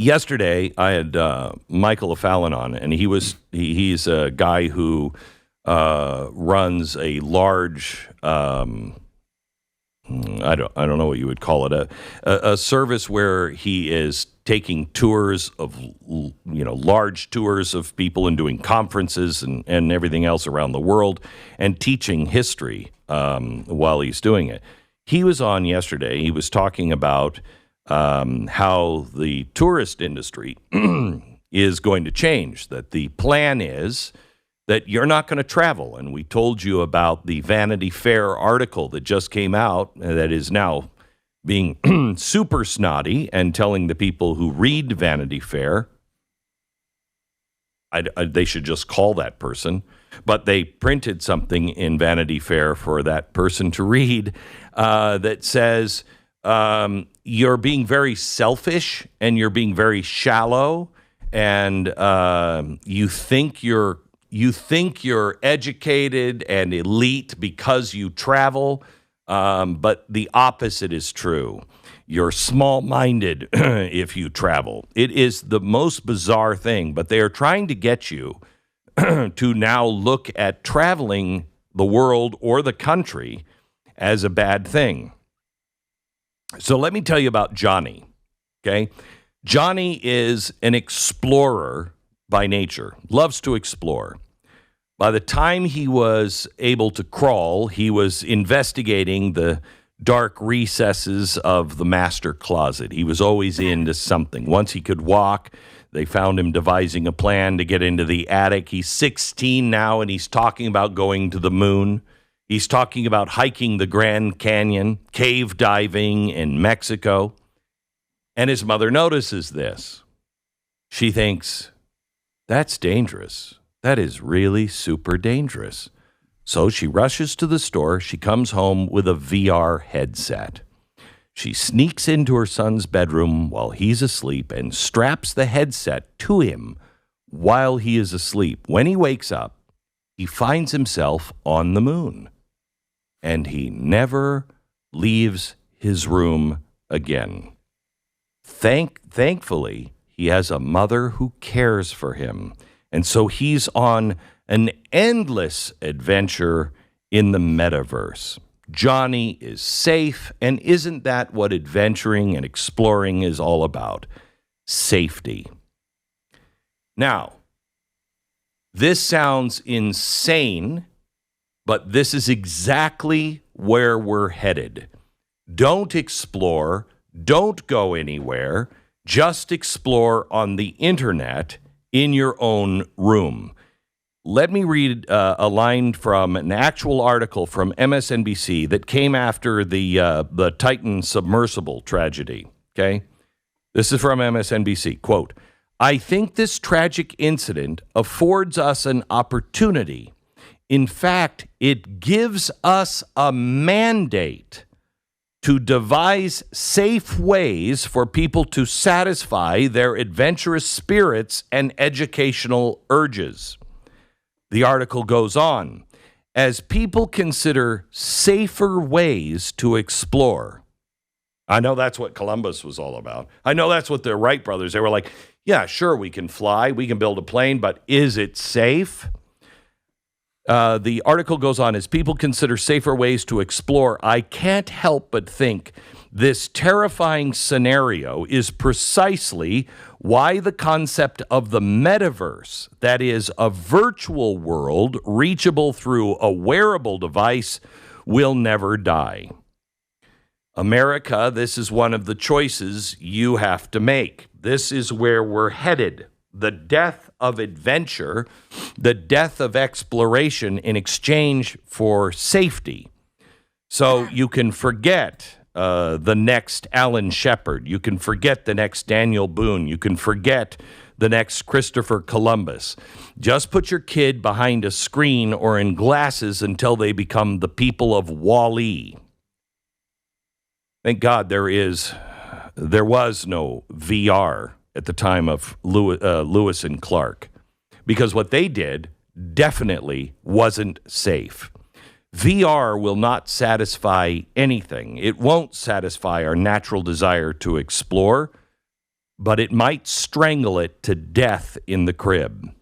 Yesterday, I had Michael O'Fallon on, and he's a guy who runs a large I don't know what you would call it, a service where he is taking tours of large tours of people and doing conferences and everything else around the world and teaching history while he's doing it. He was on yesterday. He was talking about how the tourist industry is going to change, that the plan is that you're not going to travel. And we told you about the Vanity Fair article that just came out that is now being super snotty and telling the people who read Vanity Fair, they should just call that person. But they printed something in Vanity Fair for that person to read that says you're being very selfish and you're being very shallow, and you think you're educated and elite because you travel, but the opposite is true. You're small-minded if you travel. It is the most bizarre thing, but they are trying to get you to now look at traveling the world or the country as a bad thing. So let me tell you about Johnny, okay? Johnny is an explorer by nature, loves to explore. By the time he was able to crawl, he was investigating the dark recesses of the master closet. He was always into something. Once he could walk, they found him devising a plan to get into the attic. He's 16 now, and he's talking about going to the moon. He's talking about hiking the Grand Canyon, cave diving in Mexico. And his mother notices this. She thinks, that's dangerous. That is really super dangerous. So she rushes to the store. She comes home with a VR headset. She sneaks into her son's bedroom while he's asleep and straps the headset to him while he is asleep. When he wakes up, he finds himself on the moon, and he never leaves his room again. Thankfully, he has a mother who cares for him, and so he's on an endless adventure in the metaverse. Johnny is safe, and isn't that what adventuring and exploring is all about? Safety. Now, this sounds insane, but this is exactly where we're headed. Don't explore, don't go anywhere, just explore on the internet in your own room. Let me read a line from an actual article from MSNBC that came after the Titan submersible tragedy, okay? This is from MSNBC, quote, "I think this tragic incident affords us an opportunity. In fact, it gives us a mandate to devise safe ways for people to satisfy their adventurous spirits and educational urges." The article goes on, as people consider safer ways to explore. I know that's what Columbus was all about. I know that's what the Wright brothers, they were like, yeah, sure, we can fly, we can build a plane, but is it safe? The article goes on, as people consider safer ways to explore, I can't help but think this terrifying scenario is precisely why the concept of the metaverse, that is, a virtual world reachable through a wearable device, will never die. America, this is one of the choices you have to make. This is where we're headed. The death of adventure, the death of exploration in exchange for safety. So you can forget the next Alan Shepard. You can forget the next Daniel Boone. You can forget the next Christopher Columbus. Just put your kid behind a screen or in glasses until they become the people of Wall-E. Thank God there was no VR at the time of Lewis and Clark, because what they did definitely wasn't safe. VR will not satisfy anything. It won't satisfy our natural desire to explore, but it might strangle it to death in the crib.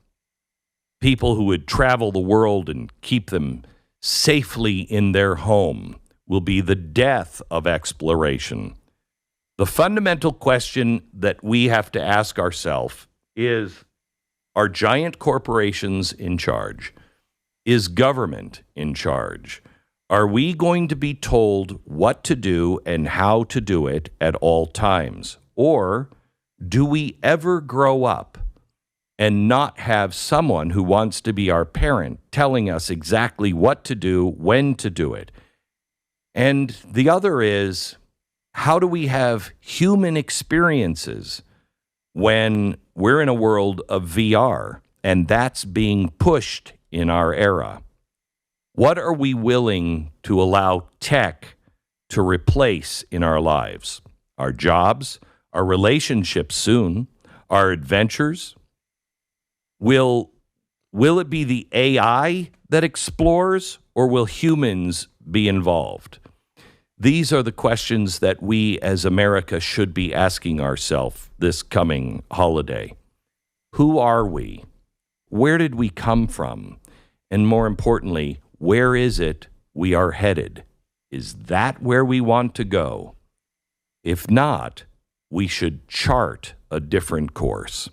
People who would travel the world and keep them safely in their home will be the death of exploration. The fundamental question that we have to ask ourselves is, are giant corporations in charge? Is government in charge? Are we going to be told what to do and how to do it at all times? Or do we ever grow up and not have someone who wants to be our parent telling us exactly what to do, when to do it? And the other is, how do we have human experiences when we're in a world of VR and that's being pushed in our era? What are we willing to allow tech to replace in our lives? Our jobs, our relationships soon, our adventures? Will it be the AI that explores, or will humans be involved? These are the questions that we as America should be asking ourselves this coming holiday. Who are we? Where did we come from? And more importantly, where is it we are headed? Is that where we want to go? If not, we should chart a different course.